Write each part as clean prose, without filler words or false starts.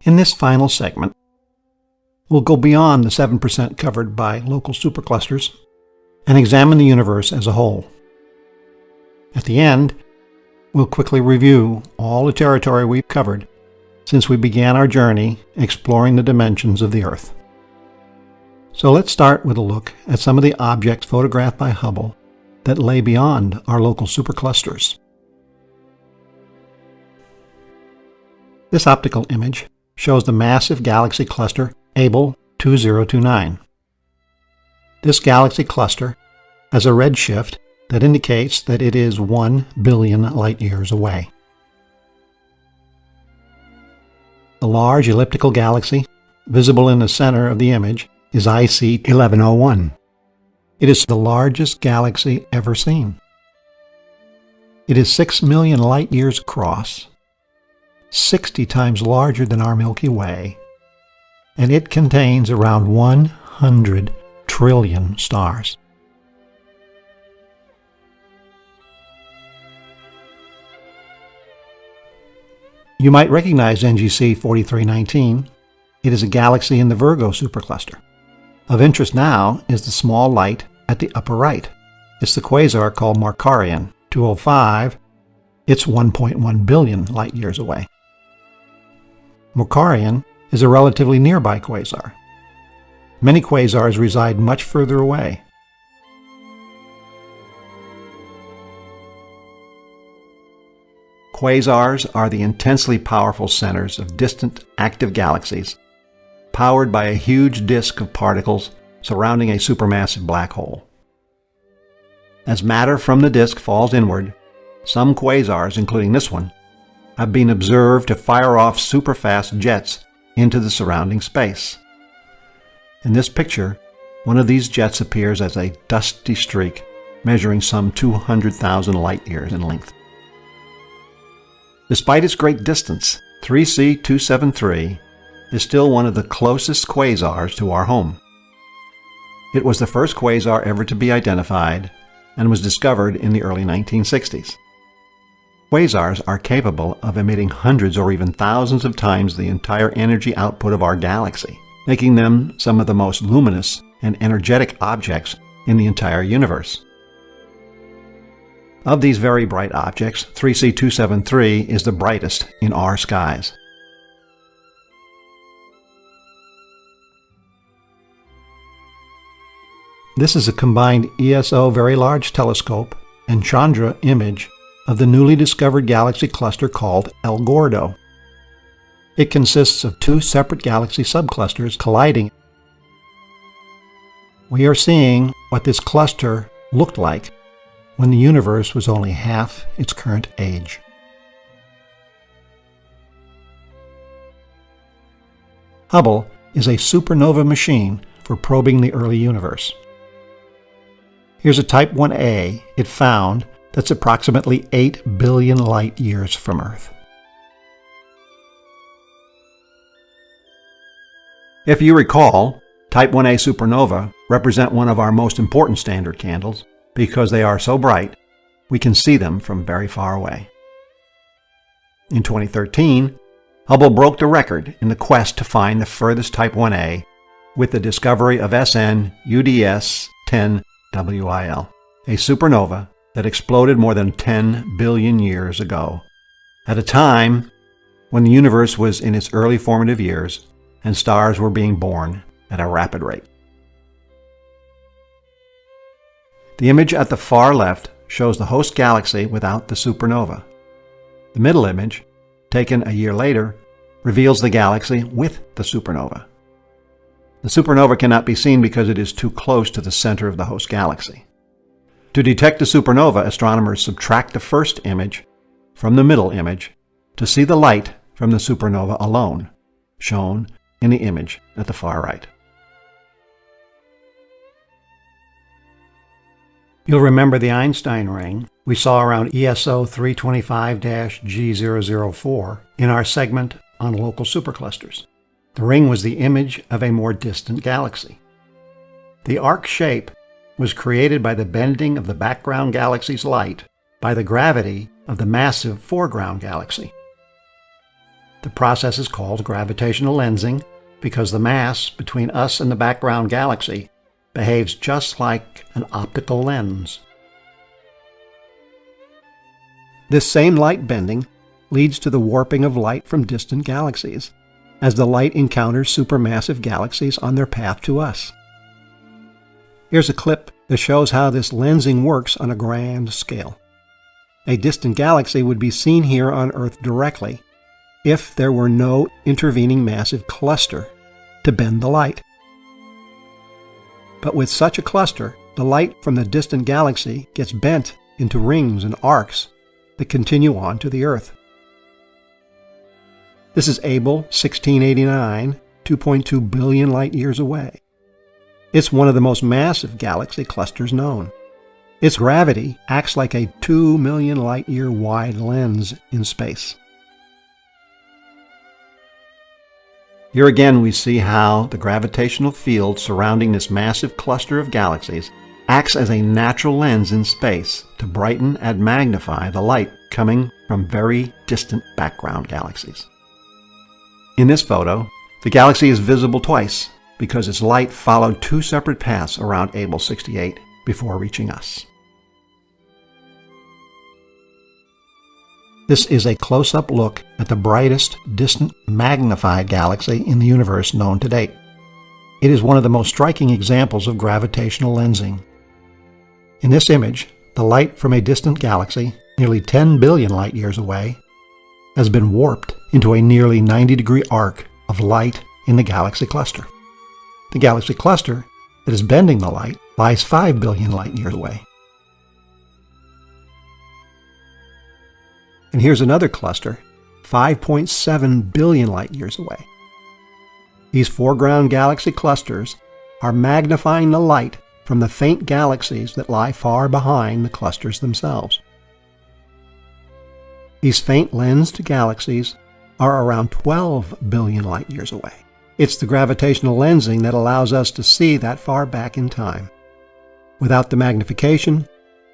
In this final segment, we'll go beyond the 7% covered by local superclusters and examine the universe as a whole. At the end, we'll quickly review all the territory we've covered since we began our journey exploring the dimensions of the Earth. So let's start with a look at some of the objects photographed by Hubble that lay beyond our local superclusters. This optical image shows the massive galaxy cluster Abell 2029. This galaxy cluster has a redshift that indicates that it is 1 billion light-years away. The large elliptical galaxy visible in the center of the image is IC 1101. It is the largest galaxy ever seen. It is 6 million light-years across, 60 times larger than our Milky Way, and it contains around 100 trillion stars. You might recognize NGC 4319. It is a galaxy in the Virgo supercluster. Of interest now is the small light at the upper right. It's the quasar called Markarian 205. It's 1.1 billion light-years away. Markarian is a relatively nearby quasar. Many quasars reside much further away. Quasars are the intensely powerful centers of distant active galaxies, powered by a huge disk of particles surrounding a supermassive black hole. As matter from the disk falls inward, some quasars, including this one, have been observed to fire off superfast jets into the surrounding space. In this picture, one of these jets appears as a dusty streak measuring some 200,000 light-years in length. Despite its great distance, 3C273 is still one of the closest quasars to our home. It was the first quasar ever to be identified and was discovered in the early 1960s. Quasars are capable of emitting hundreds or even thousands of times the entire energy output of our galaxy, making them some of the most luminous and energetic objects in the entire universe. Of these very bright objects, 3C273 is the brightest in our skies. This is a combined ESO Very Large Telescope and Chandra image of the newly discovered galaxy cluster called El Gordo. It consists of two separate galaxy subclusters colliding. We are seeing what this cluster looked like when the universe was only half its current age. Hubble is a supernova machine for probing the early universe. Here's a Type 1a it found that's approximately 8 billion light-years from Earth. If you recall, Type 1a supernova represent one of our most important standard candles because they are so bright we can see them from very far away. In 2013, Hubble broke the record in the quest to find the furthest Type 1a with the discovery of SN UDS 10WIL, a supernova that exploded more than 10 billion years ago, at a time when the universe was in its early formative years and stars were being born at a rapid rate. The image at the far left shows the host galaxy without the supernova. The middle image, taken a year later, reveals the galaxy with the supernova. The supernova cannot be seen because it is too close to the center of the host galaxy. To detect the supernova, astronomers subtract the first image from the middle image to see the light from the supernova alone, shown in the image at the far right. You'll remember the Einstein ring we saw around ESO 325-G004 in our segment on local superclusters. The ring was the image of a more distant galaxy. The arc shape was created by the bending of the background galaxy's light by the gravity of the massive foreground galaxy. The process is called gravitational lensing because the mass between us and the background galaxy behaves just like an optical lens. This same light bending leads to the warping of light from distant galaxies, as the light encounters supermassive galaxies on their path to us. Here's a clip that shows how this lensing works on a grand scale. A distant galaxy would be seen here on Earth directly if there were no intervening massive cluster to bend the light. But with such a cluster, the light from the distant galaxy gets bent into rings and arcs that continue on to the Earth. This is Abell 1689, 2.2 billion light-years away. It's one of the most massive galaxy clusters known. Its gravity acts like a 2 million light-year wide lens in space. Here again we see how the gravitational field surrounding this massive cluster of galaxies acts as a natural lens in space to brighten and magnify the light coming from very distant background galaxies. In this photo, the galaxy is visible twice because its light followed two separate paths around Abell 68 before reaching us. This is a close-up look at the brightest, distant, magnified galaxy in the universe known to date. It is one of the most striking examples of gravitational lensing. In this image, the light from a distant galaxy, nearly 10 billion light-years away, has been warped into a nearly 90-degree arc of light in the galaxy cluster. The galaxy cluster that is bending the light lies 5 billion light-years away. And here's another cluster, 5.7 billion light-years away. These foreground galaxy clusters are magnifying the light from the faint galaxies that lie far behind the clusters themselves. These faint lensed galaxies are around 12 billion light-years away. It's the gravitational lensing that allows us to see that far back in time. Without the magnification,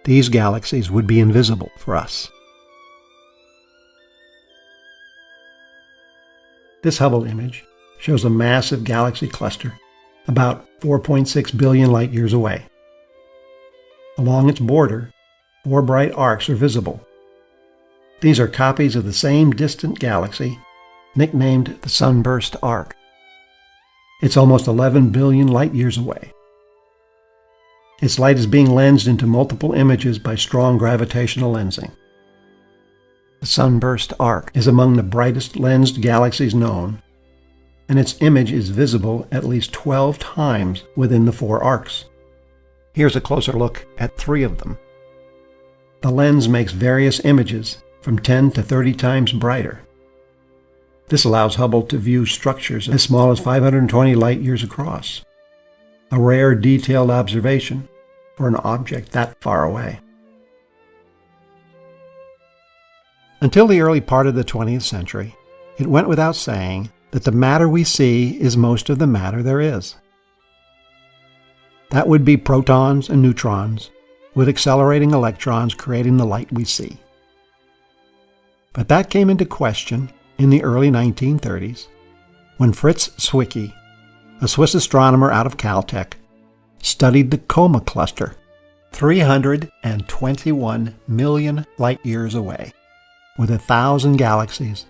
these galaxies would be invisible for us. This Hubble image shows a massive galaxy cluster about 4.6 billion light-years away. Along its border, 4 bright arcs are visible. These are copies of the same distant galaxy, nicknamed the Sunburst Arc. It's almost 11 billion light-years away. Its light is being lensed into multiple images by strong gravitational lensing. The Sunburst Arc is among the brightest lensed galaxies known, and its image is visible at least 12 times within the 4 arcs. Here's a closer look at 3 of them. The lens makes various images from 10 to 30 times brighter. This allows Hubble to view structures as small as 520 light-years across, a rare detailed observation for an object that far away. Until the early part of the 20th century, it went without saying that the matter we see is most of the matter there is. That would be protons and neutrons, with accelerating electrons creating the light we see. But that came into question in the early 1930s, when Fritz Zwicky, a Swiss astronomer out of Caltech, studied the Coma cluster, 321 million light-years away, with 1,000 galaxies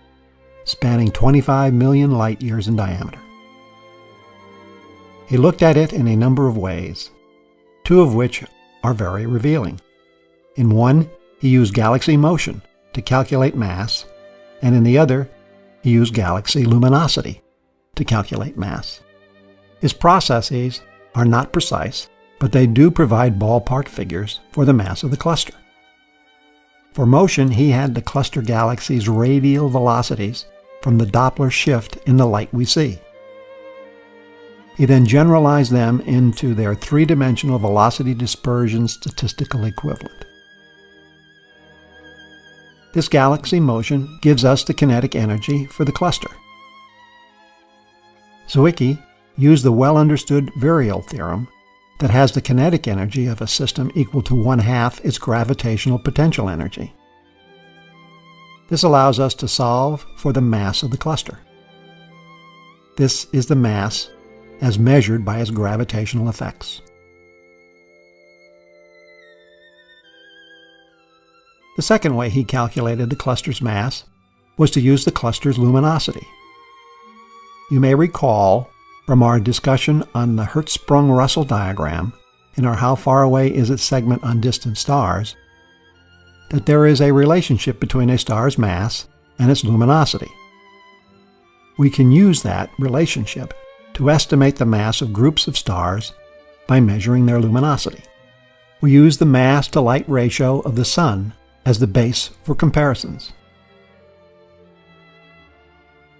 spanning 25 million light-years in diameter. He looked at it in a number of ways, 2 of which are very revealing. In one, he used galaxy motion to calculate mass, and in the other, he used galaxy luminosity to calculate mass. His processes are not precise, but they do provide ballpark figures for the mass of the cluster. For motion, he had the cluster galaxies' radial velocities from the Doppler shift in the light we see. He then generalized them into their 3-dimensional velocity dispersion statistical equivalent. This galaxy motion gives us the kinetic energy for the cluster. Zwicky used the well-understood virial theorem that has the kinetic energy of a system equal to 1/2 its gravitational potential energy. This allows us to solve for the mass of the cluster. This is the mass as measured by its gravitational effects. The second way he calculated the cluster's mass was to use the cluster's luminosity. You may recall from our discussion on the Hertzsprung-Russell diagram in our How Far Away Is It segment on distant stars that there is a relationship between a star's mass and its luminosity. We can use that relationship to estimate the mass of groups of stars by measuring their luminosity. We use the mass-to-light ratio of the Sun as the base for comparisons.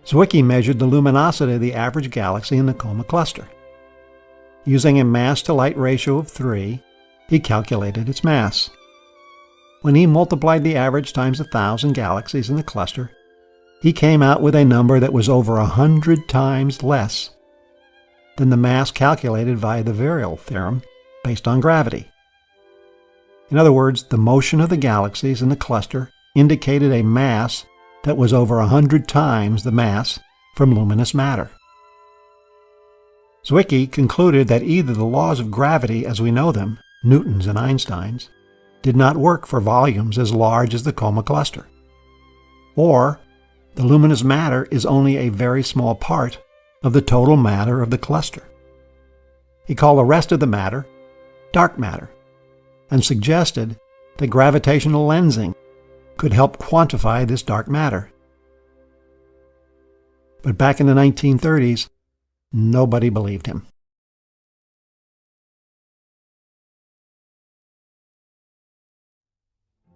Zwicky measured the luminosity of the average galaxy in the Coma cluster. Using a mass-to-light ratio of 3, he calculated its mass. When he multiplied the average times 1,000 galaxies in the cluster, he came out with a number that was over 100 times less than the mass calculated via the Virial theorem based on gravity. In other words, the motion of the galaxies in the cluster indicated a mass that was over 100 times the mass from luminous matter. Zwicky concluded that either the laws of gravity as we know them, Newton's and Einstein's, did not work for volumes as large as the Coma cluster, or the luminous matter is only a very small part of the total matter of the cluster. He called the rest of the matter dark matter, and suggested that gravitational lensing could help quantify this dark matter. But back in the 1930s, nobody believed him.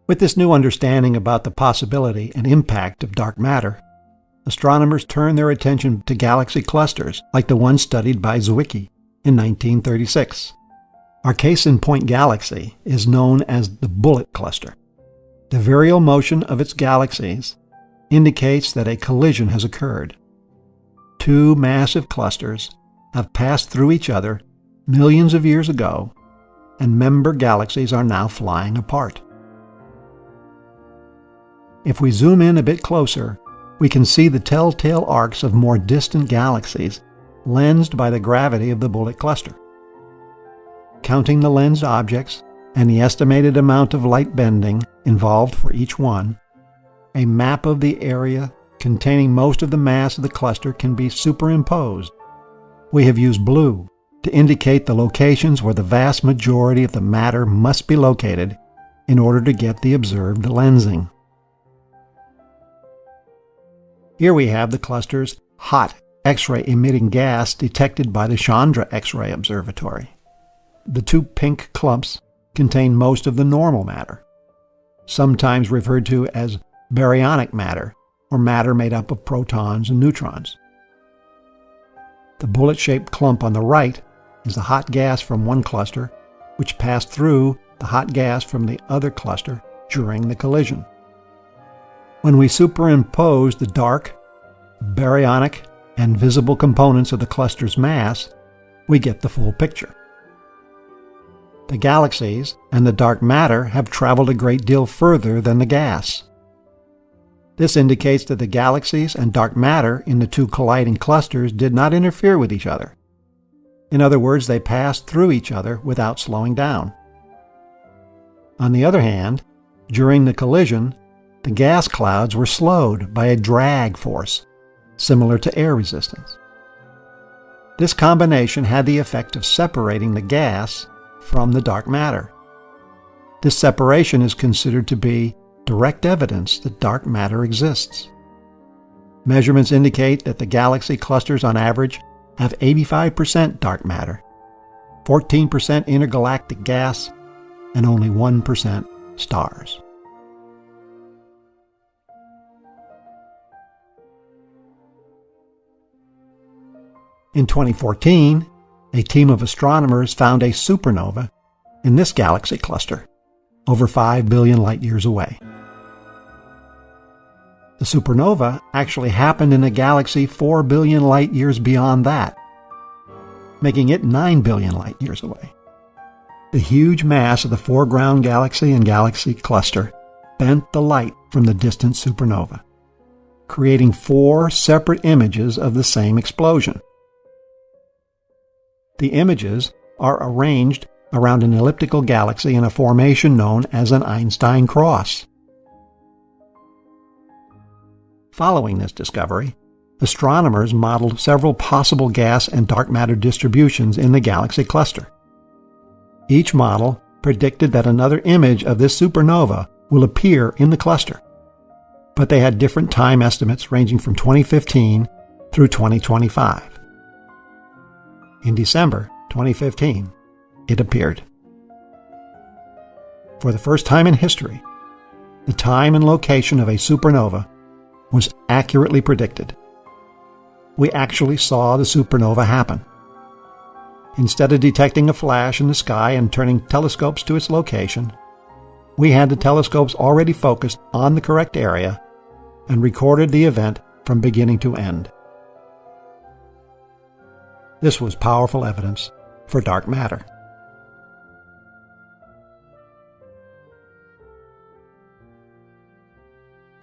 With this new understanding about the possibility and impact of dark matter, astronomers turned their attention to galaxy clusters like the one studied by Zwicky in 1936. Our case-in-point galaxy is known as the Bullet cluster. The virial motion of its galaxies indicates that a collision has occurred. Two massive clusters have passed through each other millions of years ago, and member galaxies are now flying apart. If we zoom in a bit closer, we can see the telltale arcs of more distant galaxies lensed by the gravity of the Bullet cluster. Counting the lensed objects and the estimated amount of light bending involved for each one, a map of the area containing most of the mass of the cluster can be superimposed. We have used blue to indicate the locations where the vast majority of the matter must be located in order to get the observed lensing. Here we have the cluster's hot X-ray emitting gas detected by the Chandra X-ray Observatory. The two pink clumps contain most of the normal matter, sometimes referred to as baryonic matter, or matter made up of protons and neutrons. The bullet-shaped clump on the right is the hot gas from one cluster, which passed through the hot gas from the other cluster during the collision. When we superimpose the dark, baryonic, and visible components of the cluster's mass, we get the full picture. The galaxies and the dark matter have traveled a great deal further than the gas. This indicates that the galaxies and dark matter in the two colliding clusters did not interfere with each other. In other words, they passed through each other without slowing down. On the other hand, during the collision, the gas clouds were slowed by a drag force, similar to air resistance. This combination had the effect of separating the gas from the dark matter. This separation is considered to be direct evidence that dark matter exists. Measurements indicate that the galaxy clusters on average have 85% dark matter, 14% intergalactic gas, and only 1% stars. In 2014, a team of astronomers found a supernova in this galaxy cluster, over 5 billion light-years away. The supernova actually happened in a galaxy 4 billion light-years beyond that, making it 9 billion light-years away. The huge mass of the foreground galaxy and galaxy cluster bent the light from the distant supernova, creating 4 separate images of the same explosion. The images are arranged around an elliptical galaxy in a formation known as an Einstein cross. Following this discovery, astronomers modeled several possible gas and dark matter distributions in the galaxy cluster. Each model predicted that another image of this supernova will appear in the cluster, but they had different time estimates ranging from 2015 through 2025. In December 2015, it appeared. For the first time in history, the time and location of a supernova was accurately predicted. We actually saw the supernova happen. Instead of detecting a flash in the sky and turning telescopes to its location, we had the telescopes already focused on the correct area and recorded the event from beginning to end. This was powerful evidence for dark matter.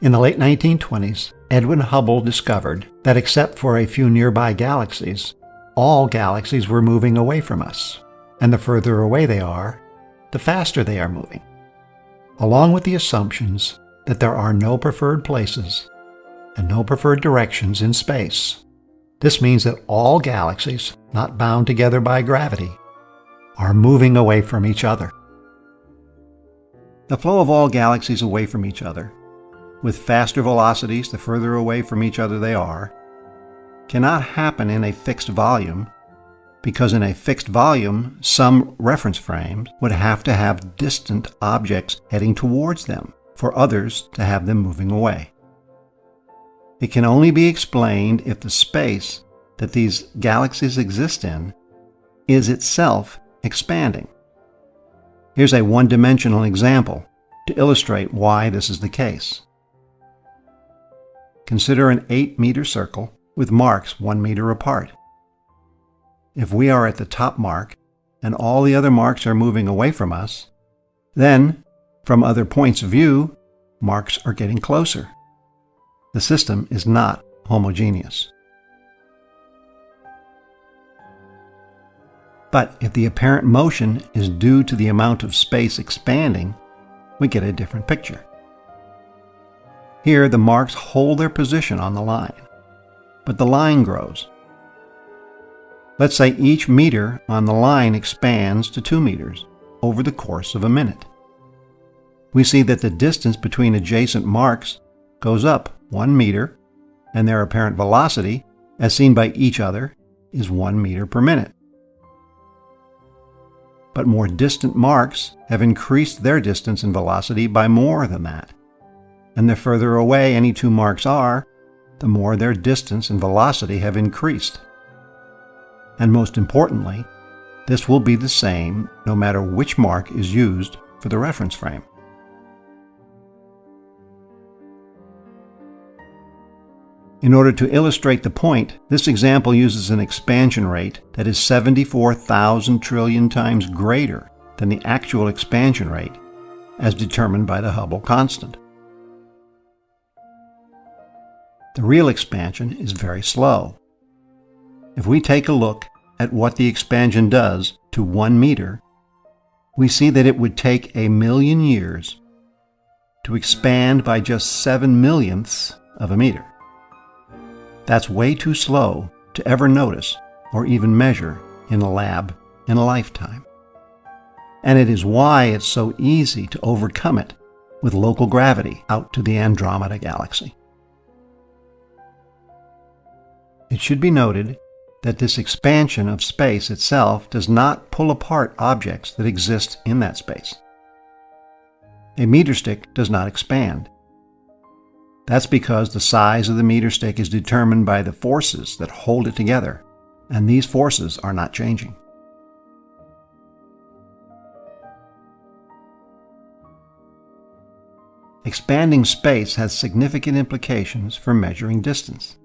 In the late 1920s, Edwin Hubble discovered that except for a few nearby galaxies, all galaxies were moving away from us, and the further away they are, the faster they are moving, along with the assumptions that there are no preferred places and no preferred directions in space. This means that all galaxies, not bound together by gravity, are moving away from each other. The flow of all galaxies away from each other, with faster velocities the further away from each other they are, cannot happen in a fixed volume, because in a fixed volume, some reference frames would have to have distant objects heading towards them for others to have them moving away. It can only be explained if the space that these galaxies exist in is itself expanding. Here's a one-dimensional example to illustrate why this is the case. Consider an 8-meter circle with marks 1 meter apart. If we are at the top mark and all the other marks are moving away from us, then, from other points of view, marks are getting closer. The system is not homogeneous. But if the apparent motion is due to the amount of space expanding, we get a different picture. Here, the marks hold their position on the line, but the line grows. Let's say each meter on the line expands to 2 meters over the course of a minute. We see that the distance between adjacent marks goes up 1 meter, and their apparent velocity, as seen by each other, is 1 meter per minute. But more distant marks have increased their distance and velocity by more than that. And the further away any 2 marks are, the more their distance and velocity have increased. And most importantly, this will be the same no matter which mark is used for the reference frame. In order to illustrate the point, this example uses an expansion rate that is 74,000 trillion times greater than the actual expansion rate as determined by the Hubble constant. The real expansion is very slow. If we take a look at what the expansion does to 1 meter, we see that it would take 1,000,000 years to expand by just 7/millionths of a meter. That's way too slow to ever notice or even measure in a lab in a lifetime. And it is why it's so easy to overcome it with local gravity out to the Andromeda Galaxy. It should be noted that this expansion of space itself does not pull apart objects that exist in that space. A meter stick does not expand. That's because the size of the meter stick is determined by the forces that hold it together, and these forces are not changing. Expanding space has significant implications for measuring distance.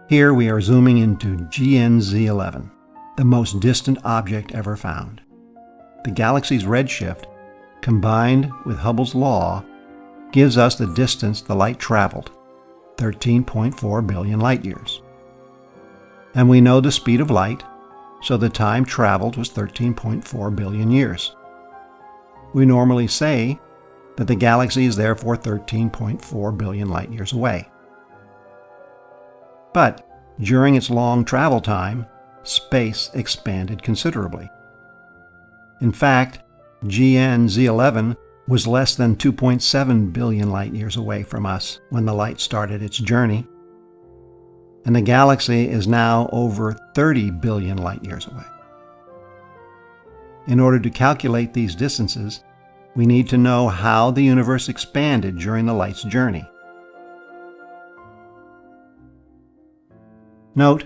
Here we are zooming into GNZ11, the most distant object ever found. The galaxy's redshift combined with Hubble's law, gives us the distance the light traveled, 13.4 billion light-years. And we know the speed of light, so the time traveled was 13.4 billion years. We normally say that the galaxy is therefore 13.4 billion light-years away. But during its long travel time, space expanded considerably. In fact, GN-Z11 was less than 2.7 billion light-years away from us when the light started its journey, and the galaxy is now over 30 billion light-years away. In order to calculate these distances, we need to know how the universe expanded during the light's journey. Note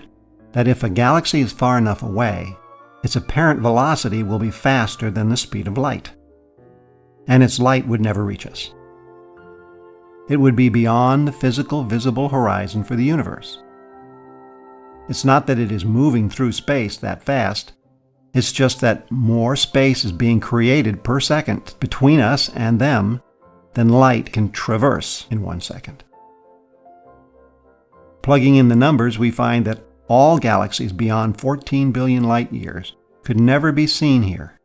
that if a galaxy is far enough away, its apparent velocity will be faster than the speed of light, and its light would never reach us. It would be beyond the physical visible horizon for the universe. It's not that it is moving through space that fast, it's just that more space is being created per second between us and them than light can traverse in 1 second. Plugging in the numbers, we find that all galaxies beyond 14 billion light-years could never be seen here.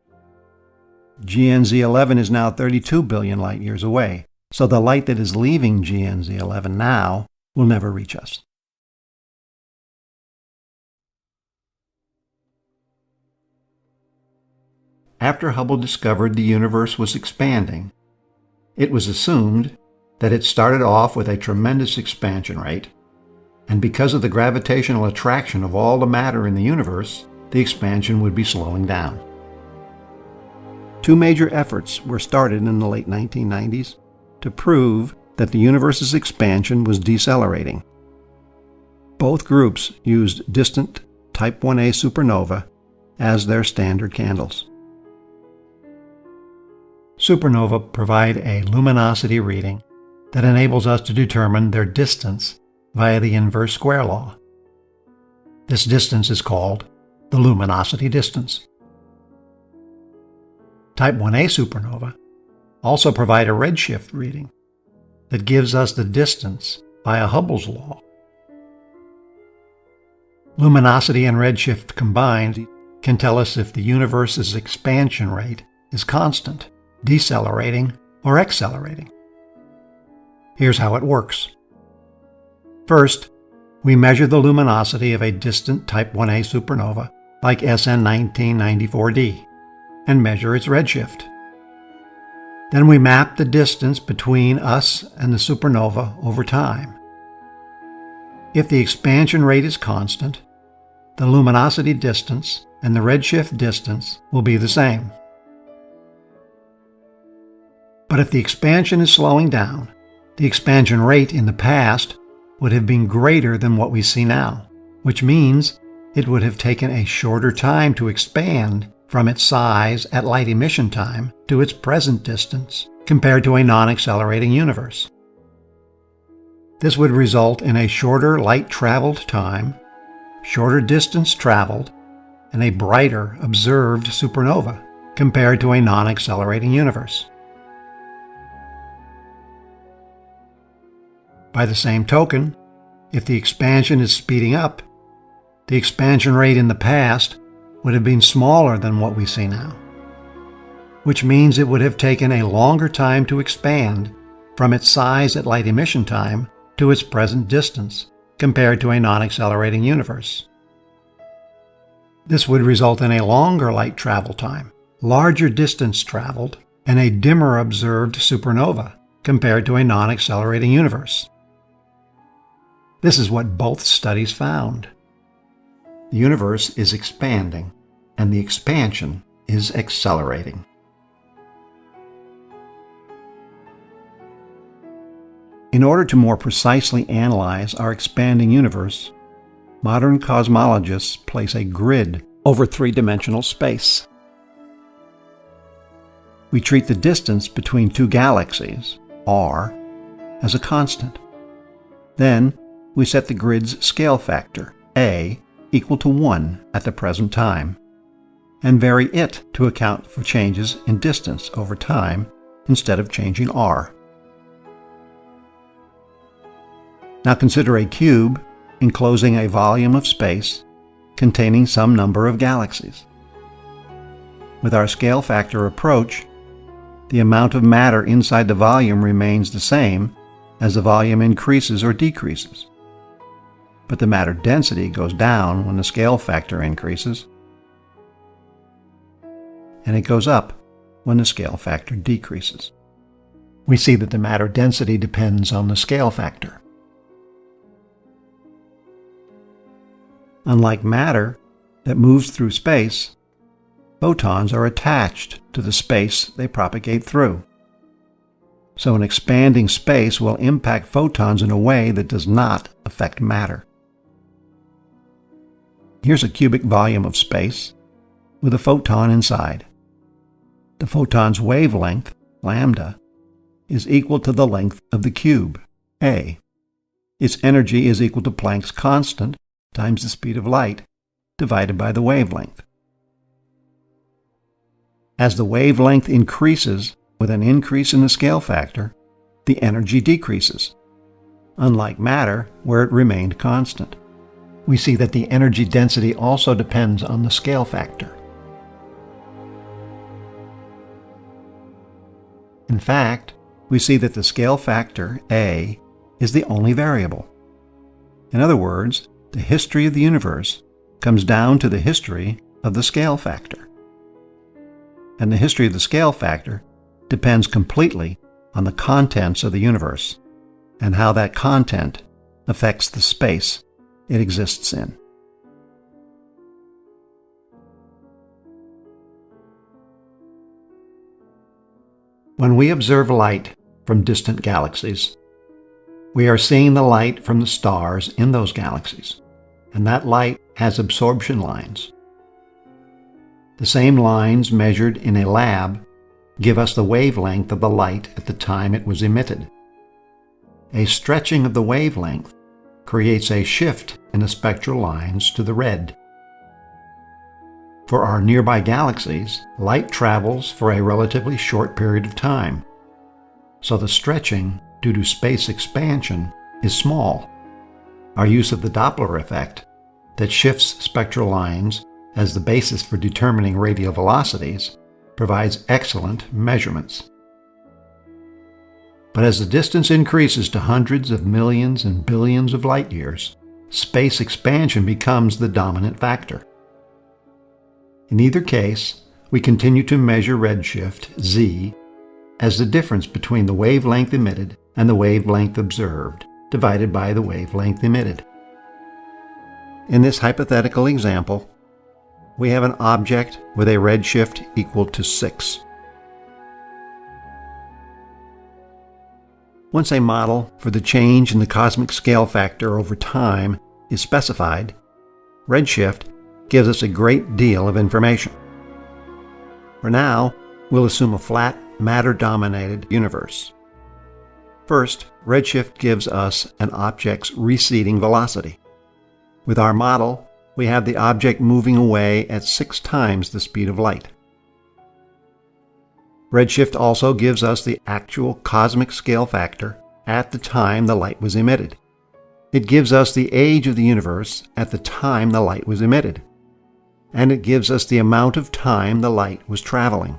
GN-Z11 is now 32 billion light-years away, so the light that is leaving GN-Z11 now will never reach us. After Hubble discovered the universe was expanding, it was assumed that it started off with a tremendous expansion rate, and because of the gravitational attraction of all the matter in the universe, the expansion would be slowing down. Two major efforts were started in the late 1990s to prove that the universe's expansion was decelerating. Both groups used distant Type 1a supernova as their standard candles. Supernova provide a luminosity reading that enables us to determine their distance via the inverse square law. This distance is called the luminosity distance. Type 1a supernova also provide a redshift reading that gives us the distance via Hubble's law. Luminosity and redshift combined can tell us if the universe's expansion rate is constant, decelerating, or accelerating. Here's how it works. First, we measure the luminosity of a distant Type 1a supernova like SN 1994d and measure its redshift. Then we map the distance between us and the supernova over time. If the expansion rate is constant, the luminosity distance and the redshift distance will be the same. But if the expansion is slowing down, the expansion rate in the past would have been greater than what we see now, which means it would have taken a shorter time to expand from its size at light emission time to its present distance compared to a non-accelerating universe. This would result in a shorter light traveled time, shorter distance traveled, and a brighter observed supernova compared to a non-accelerating universe. By the same token, if the expansion is speeding up, the expansion rate in the past would have been smaller than what we see now, which means it would have taken a longer time to expand from its size at light emission time to its present distance compared to a non-accelerating universe. This would result in a longer light travel time, larger distance traveled, and a dimmer observed supernova compared to a non-accelerating universe. This is what both studies found. The universe is expanding, and the expansion is accelerating. In order to more precisely analyze our expanding universe, modern cosmologists place a grid over three-dimensional space. We treat the distance between two galaxies, r, as a constant. Then, we set the grid's scale factor, a, equal to 1 at the present time, and vary it to account for changes in distance over time instead of changing r. Now consider a cube enclosing a volume of space containing some number of galaxies. With our scale factor approach, the amount of matter inside the volume remains the same as the volume increases or decreases. But the matter density goes down when the scale factor increases, and it goes up when the scale factor decreases. We see that the matter density depends on the scale factor. Unlike matter that moves through space, photons are attached to the space they propagate through. So an expanding space will impact photons in a way that does not affect matter. Here's a cubic volume of space with a photon inside. The photon's wavelength, lambda, is equal to the length of the cube, a. Its energy is equal to Planck's constant times the speed of light divided by the wavelength. As the wavelength increases with an increase in the scale factor, the energy decreases, unlike matter where it remained constant. We see that the energy density also depends on the scale factor. In fact, we see that the scale factor, A, is the only variable. In other words, the history of the universe comes down to the history of the scale factor. And the history of the scale factor depends completely on the contents of the universe and how that content affects the space it exists in. When we observe light from distant galaxies, we are seeing the light from the stars in those galaxies, and that light has absorption lines. The same lines measured in a lab give us the wavelength of the light at the time it was emitted. A stretching of the wavelength creates a shift in the spectral lines to the red. For our nearby galaxies, light travels for a relatively short period of time, so the stretching due to space expansion is small. Our use of the Doppler effect that shifts spectral lines as the basis for determining radial velocities provides excellent measurements. But as the distance increases to hundreds of millions and billions of light years, space expansion becomes the dominant factor. In either case, we continue to measure redshift, z, as the difference between the wavelength emitted and the wavelength observed, divided by the wavelength emitted. In this hypothetical example, we have an object with a redshift equal to 6. Once a model for the change in the cosmic scale factor over time is specified, redshift gives us a great deal of information. For now, we'll assume a flat, matter-dominated universe. First, redshift gives us an object's receding velocity. With our model, we have the object moving away at 6 times the speed of light. Redshift also gives us the actual cosmic scale factor at the time the light was emitted. It gives us the age of the universe at the time the light was emitted. And it gives us the amount of time the light was traveling.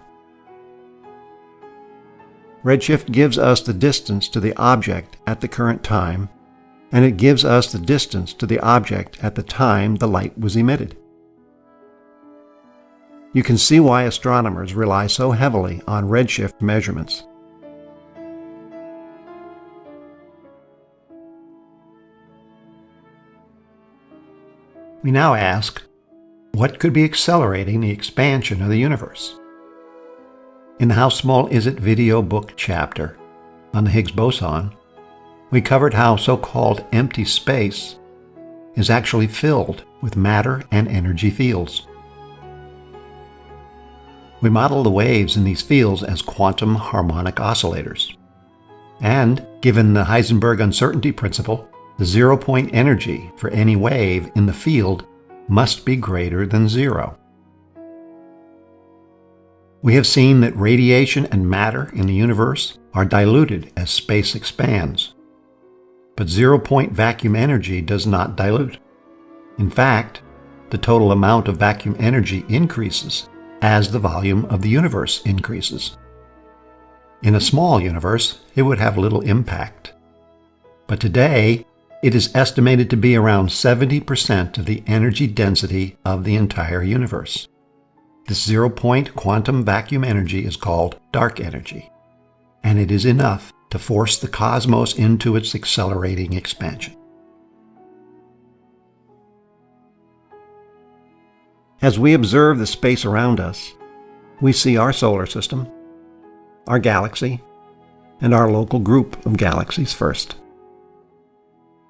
Redshift gives us the distance to the object at the current time, and it gives us the distance to the object at the time the light was emitted. You can see why astronomers rely so heavily on redshift measurements. We now ask, what could be accelerating the expansion of the universe? In the How Small Is It video book chapter on the Higgs boson, we covered how so-called empty space is actually filled with matter and energy fields. We model the waves in these fields as quantum harmonic oscillators. And, given the Heisenberg uncertainty principle, the zero-point energy for any wave in the field must be greater than 0. We have seen that radiation and matter in the universe are diluted as space expands. But zero-point vacuum energy does not dilute. In fact, the total amount of vacuum energy increases as the volume of the universe increases. In a small universe, it would have little impact. But today, it is estimated to be around 70% of the energy density of the entire universe. This zero-point quantum vacuum energy is called dark energy, and it is enough to force the cosmos into its accelerating expansion. As we observe the space around us, we see our solar system, our galaxy, and our local group of galaxies first.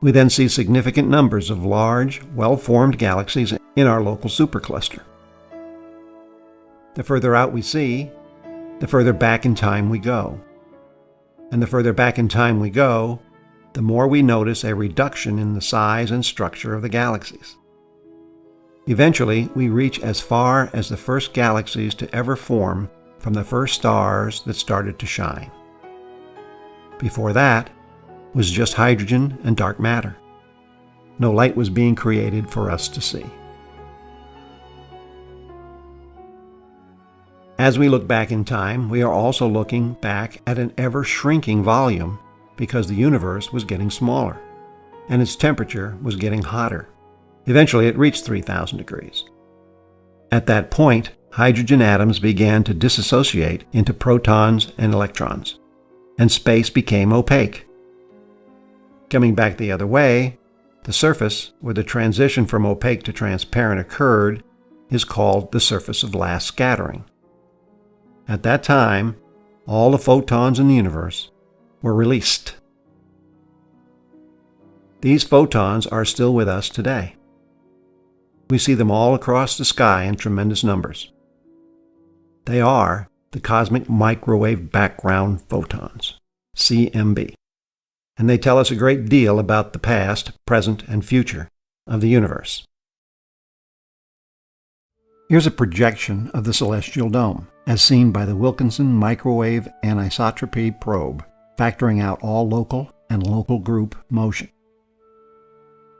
We then see significant numbers of large, well-formed galaxies in our local supercluster. The further out we see, the further back in time we go. And the further back in time we go, the more we notice a reduction in the size and structure of the galaxies. Eventually, we reach as far as the first galaxies to ever form from the first stars that started to shine. Before that was just hydrogen and dark matter. No light was being created for us to see. As we look back in time, we are also looking back at an ever-shrinking volume because the universe was getting smaller, and its temperature was getting hotter. Eventually, it reached 3,000 degrees. At that point, hydrogen atoms began to dissociate into protons and electrons, and space became opaque. Coming back the other way, the surface, where the transition from opaque to transparent occurred, is called the surface of last scattering. At that time, all the photons in the universe were released. These photons are still with us today. We see them all across the sky in tremendous numbers. They are the cosmic microwave background photons, CMB, and they tell us a great deal about the past, present, and future of the universe. Here's a projection of the celestial dome, as seen by the Wilkinson Microwave Anisotropy Probe, factoring out all local and local group motion.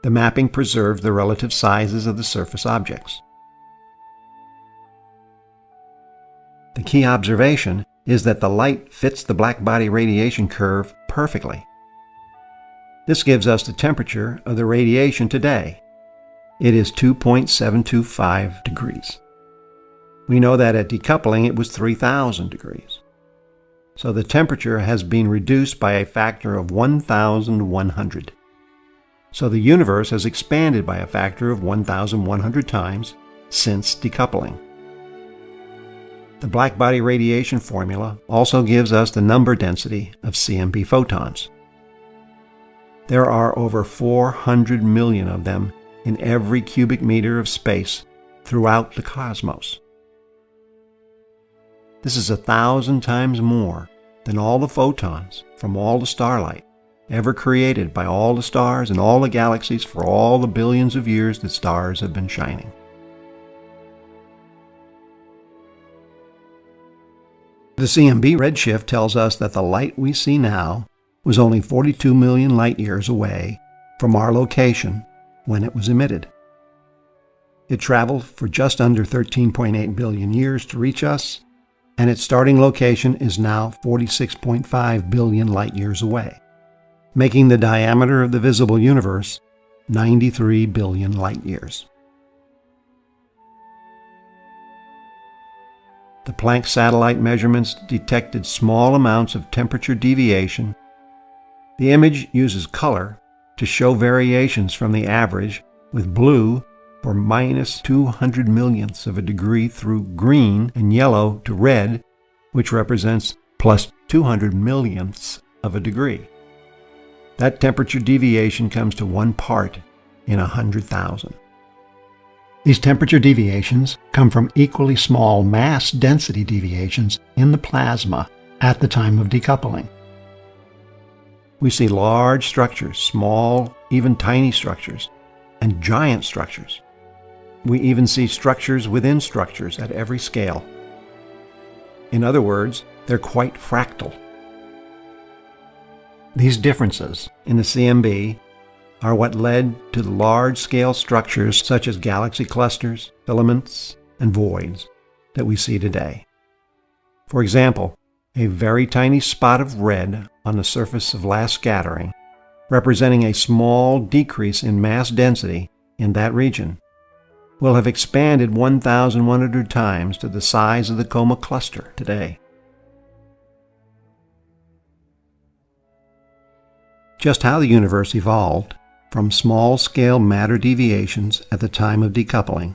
The mapping preserves the relative sizes of the surface objects. The key observation is that the light fits the blackbody radiation curve perfectly. This gives us the temperature of the radiation today. It is 2.725 degrees. We know that at decoupling it was 3,000 degrees. So the temperature has been reduced by a factor of 1,100. So the universe has expanded by a factor of 1,100 times since decoupling. The blackbody radiation formula also gives us the number density of CMB photons. There are over 400 million of them in every cubic meter of space throughout the cosmos. This is 1,000 times more than all the photons from all the starlight ever created by all the stars and all the galaxies for all the billions of years that stars have been shining. The CMB redshift tells us that the light we see now was only 42 million light years away from our location when it was emitted. It traveled for just under 13.8 billion years to reach us, and its starting location is now 46.5 billion light years away, making the diameter of the visible universe 93 billion light years. The Planck satellite measurements detected small amounts of temperature deviation. The image uses color to show variations from the average, with blue for minus 200 millionths of a degree through green and yellow to red, which represents plus 200 millionths of a degree. That temperature deviation comes to 1 part in 100,000. These temperature deviations come from equally small mass density deviations in the plasma at the time of decoupling. We see large structures, small, even tiny structures, and giant structures. We even see structures within structures at every scale. In other words, they're quite fractal. These differences in the CMB are what led to the large-scale structures such as galaxy clusters, filaments, and voids that we see today. For example, a very tiny spot of red on the surface of last scattering, representing a small decrease in mass density in that region, will have expanded 1,100 times to the size of the Coma cluster today. Just how the universe evolved from small-scale matter deviations at the time of decoupling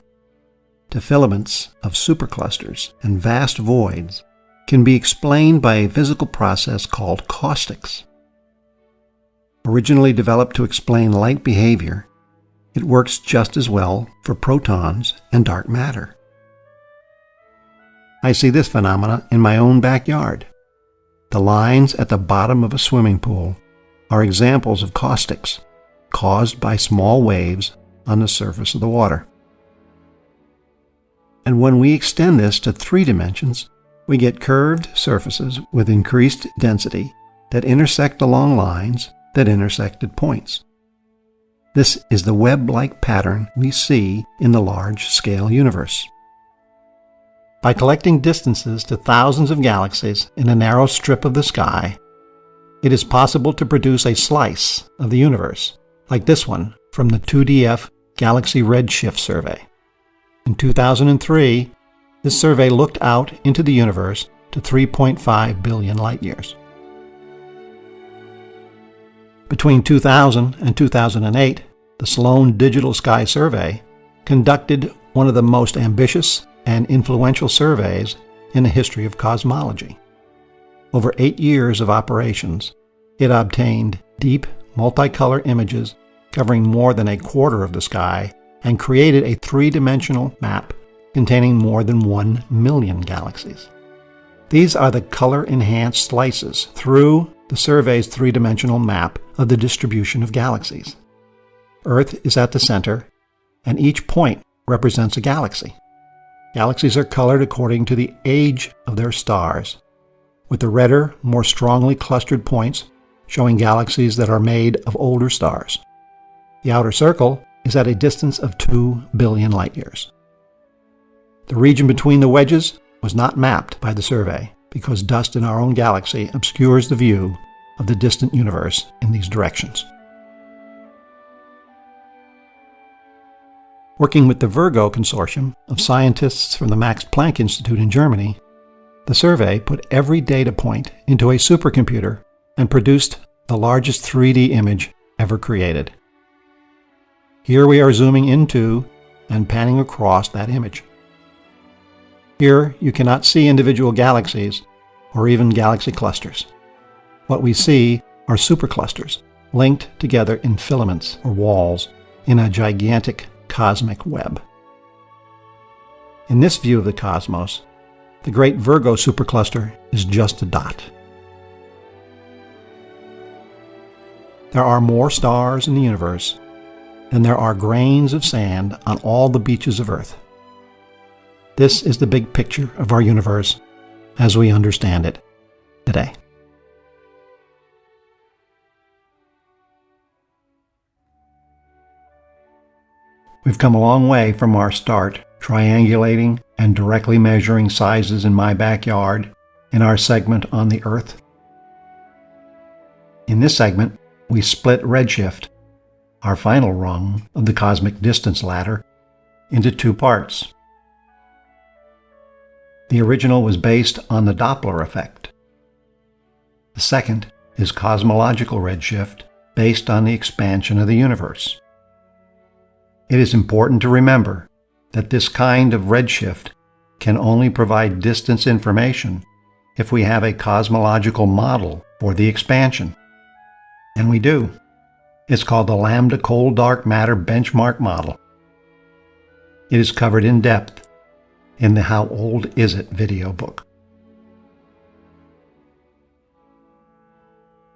to filaments of superclusters and vast voids can be explained by a physical process called caustics. Originally developed to explain light behavior, it works just as well for protons and dark matter. I see this phenomena in my own backyard. The lines at the bottom of a swimming pool are examples of caustics caused by small waves on the surface of the water. And when we extend this to 3 dimensions, we get curved surfaces with increased density that intersect along lines that intersect at points. This is the web-like pattern we see in the large-scale universe. By collecting distances to thousands of galaxies in a narrow strip of the sky, it is possible to produce a slice of the universe, like this one from the 2DF Galaxy Redshift Survey. In 2003, this survey looked out into the universe to 3.5 billion light-years. Between 2000 and 2008, the Sloan Digital Sky Survey conducted one of the most ambitious and influential surveys in the history of cosmology. Over 8 years of operations, it obtained deep, multicolor images covering more than a quarter of the sky and created a 3-dimensional map containing more than 1 million galaxies. These are the color-enhanced slices through the survey's 3-dimensional map of the distribution of galaxies. Earth is at the center, and each point represents a galaxy. Galaxies are colored according to the age of their stars, with the redder, more strongly clustered points showing galaxies that are made of older stars. The outer circle is at a distance of 2 billion light-years. The region between the wedges was not mapped by the survey because dust in our own galaxy obscures the view of the distant universe in these directions. Working with the Virgo Consortium of scientists from the Max Planck Institute in Germany, the survey put every data point into a supercomputer and produced the largest 3D image ever created. Here we are zooming into and panning across that image. Here you cannot see individual galaxies or even galaxy clusters. What we see are superclusters linked together in filaments or walls in a gigantic cosmic web. In this view of the cosmos, the Great Virgo supercluster is just a dot. There are more stars in the universe than there are grains of sand on all the beaches of Earth. This is the big picture of our universe as we understand it today. We've come a long way from our start triangulating and directly measuring sizes in my backyard in our segment on the Earth. In this segment, we split redshift, our final rung of the cosmic distance ladder, into 2 parts. The original was based on the Doppler effect. The second is cosmological redshift based on the expansion of the universe. It is important to remember that this kind of redshift can only provide distance information if we have a cosmological model for the expansion. And we do. It's called the Lambda Cold Dark Matter Benchmark Model. It is covered in depth in the How Old Is It video book.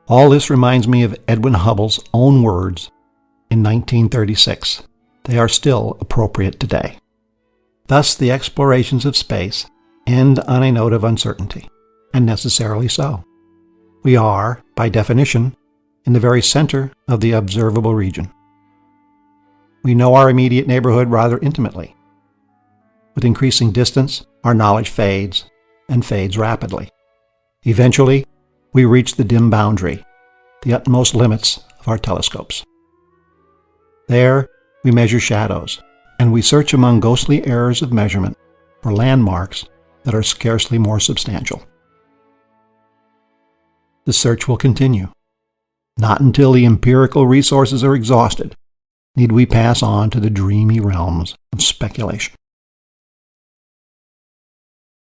All this reminds me of Edwin Hubble's own words in 1936. They are still appropriate today. Thus, the explorations of space end on a note of uncertainty, and necessarily so. We are, by definition, in the very center of the observable region. We know our immediate neighborhood rather intimately. With increasing distance, our knowledge fades, and fades rapidly. Eventually, we reach the dim boundary, the utmost limits of our telescopes. There, we measure shadows, and we search among ghostly errors of measurement for landmarks that are scarcely more substantial. The search will continue. Not until the empirical resources are exhausted need we pass on to the dreamy realms of speculation.